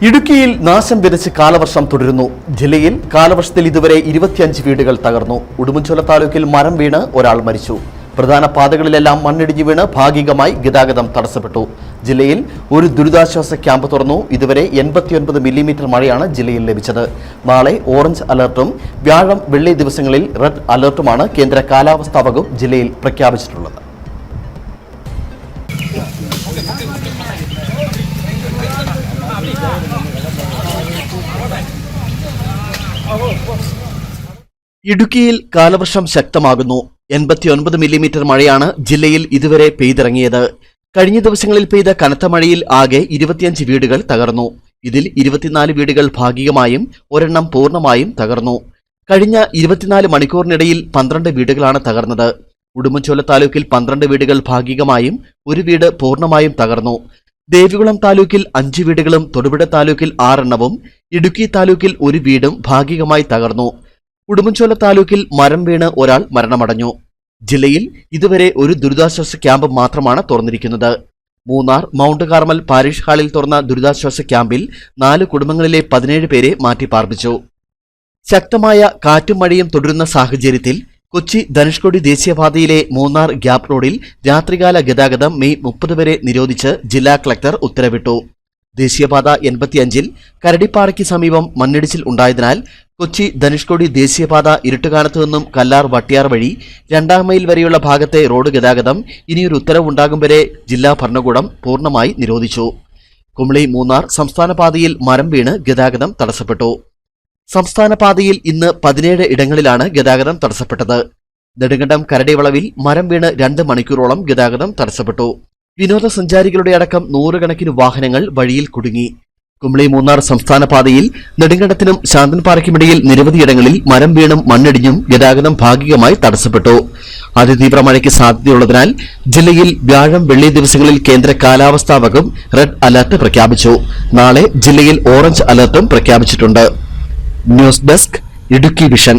ഇടുക്കിയിൽ നാശം വിതച്ച് കാലവർഷം തുടരുന്നു. ജില്ലയിൽ കാലവർഷത്തിൽ ഇതുവരെ 25 വീടുകൾ തകർന്നു. ഉടുമ്പൻചോല താലൂക്കിൽ മരം വീണ് ഒരാൾ മരിച്ചു. പ്രധാന പാതകളിലെല്ലാം മണ്ണിടിഞ്ഞു വീണ് ഭാഗികമായി ഗതാഗതം തടസ്സപ്പെട്ടു. ജില്ലയിൽ ഒരു ദുരിതാശ്വാസ ക്യാമ്പ് തുറന്നു. ഇതുവരെ 89 മില്ലിമീറ്റർ മഴയാണ് ജില്ലയിൽ ലഭിച്ചത്. നാളെ ഓറഞ്ച് അലർട്ടും വ്യാഴം വെള്ളി ദിവസങ്ങളിൽ റെഡ് അലർട്ടുമാണ് കേന്ദ്ര കാലാവസ്ഥാ വകുപ്പ് ജില്ലയിൽ പ്രഖ്യാപിച്ചിട്ടുള്ളത്. ഇടുക്കിയിൽ കാലവർഷം ശക്തമാകുന്നു. 89 മില്ലിമീറ്റർ മഴയാണ് ജില്ലയിൽ ഇതുവരെ പെയ്തിറങ്ങിയത്. കഴിഞ്ഞ ദിവസങ്ങളിൽ പെയ്ത കനത്ത മഴയിൽ ആകെ 25 വീടുകൾ തകർന്നു. ഇതിൽ 24 വീടുകൾ ഭാഗികമായും ഒരെണ്ണം പൂർണ്ണമായും തകർന്നു. കഴിഞ്ഞ 24 മണിക്കൂറിനിടയിൽ 12 വീടുകളാണ് തകർന്നത്. ഉടുമ്പൻചോല താലൂക്കിൽ 12 വീടുകൾ ഭാഗികമായും ഒരു വീട് പൂർണ്ണമായും തകർന്നു. ദേവികുളം താലൂക്കിൽ 5 വീടുകളും തൊടുപുഴ താലൂക്കിൽ 6 എണ്ണവും ഇടുക്കി താലൂക്കിൽ ഒരു വീടും ഭാഗികമായി തകർന്നു. ഉടുമ്പൻചോല താലൂക്കിൽ മരം വീണ് ഒരാൾ മരണമടഞ്ഞു. ജില്ലയിൽ ഇതുവരെ ഒരു ദുരിതാശ്വാസ ക്യാമ്പ് മാത്രമാണ് തുറന്നിരിക്കുന്നത്. മൂന്നാർ മൗണ്ട് കാർമൽ പാരിഷ് ഹാളിൽ തുറന്ന ദുരിതാശ്വാസ ക്യാമ്പിൽ 4 കുടുംബങ്ങളിലെ 17 പേരെ മാറ്റിപ്പാർപ്പിച്ചു. ശക്തമായ കാറ്റും മഴയും തുടരുന്ന സാഹചര്യത്തിൽ കൊച്ചി ധനുഷ്കോടി ദേശീയപാതയിലെ മൂന്നാർ ഗ്യാപ് റോഡിൽ രാത്രികാല ഗതാഗതം മെയ് 30 വരെ നിരോധിച്ച് ജില്ലാ കളക്ടർ ഉത്തരവിട്ടു. ദേശീയപാത 85-ൽ കരടിപ്പാറയ്ക്ക് സമീപം മണ്ണിടിച്ചിൽ ഉണ്ടായതിനാൽ കൊച്ചി ധനുഷ്കോടി ദേശീയപാത ഇരുട്ടുകാനത്തു നിന്നും കല്ലാർ വട്ടിയാർ വഴി 2-ാം മൈൽ വരെയുള്ള ഭാഗത്തെ റോഡ് ഗതാഗതം ഇനിയൊരു ഉത്തരവുണ്ടാകും വരെ ജില്ലാ ഭരണകൂടം പൂർണ്ണമായി നിരോധിച്ചു. കുമളി മൂന്നാർ സംസ്ഥാന പാതയിൽ മരം വീണ് ഗതാഗതം തടസ്സപ്പെട്ടു. സംസ്ഥാന പാതയിൽ ഇന്ന് 17 ഇടങ്ങളിലാണ് ഗതാഗതം തടസ്സപ്പെട്ടത്. നെടുങ്കണ്ടം കരടിവളവിൽ മരം വീണ് 2 മണിക്കൂറോളം ഗതാഗതം തടസ്സപ്പെട്ടു. വിനോദസഞ്ചാരികളുടെ അടക്കം 100 കണക്കിന് വാഹനങ്ങൾ വഴിയിൽ കുടുങ്ങി. കുമളി മൂന്നാർ സംസ്ഥാന പാതയിൽ നെടുങ്കണ്ടത്തിനും ശാന്തൻപാറയ്ക്കുമിടയിൽ നിരവധിയിടങ്ങളിൽ മരം വീണും മണ്ണിടിഞ്ഞും ഗതാഗതം ഭാഗികമായി തടസ്സപ്പെട്ടു. അതിതീവ്ര മഴയ്ക്ക് സാധ്യതയുള്ളതിനാൽ ജില്ലയിൽ വ്യാഴം വെള്ളി ദിവസങ്ങളിൽ കേന്ദ്ര കാലാവസ്ഥാ വകുപ്പ് റെഡ് അലർട്ട് പ്രഖ്യാപിച്ചു. നാളെ ജില്ലയിൽ ഓറഞ്ച് അലർട്ടും പ്രഖ്യാപിച്ചിട്ടുണ്ട്. News desk Idukki vision.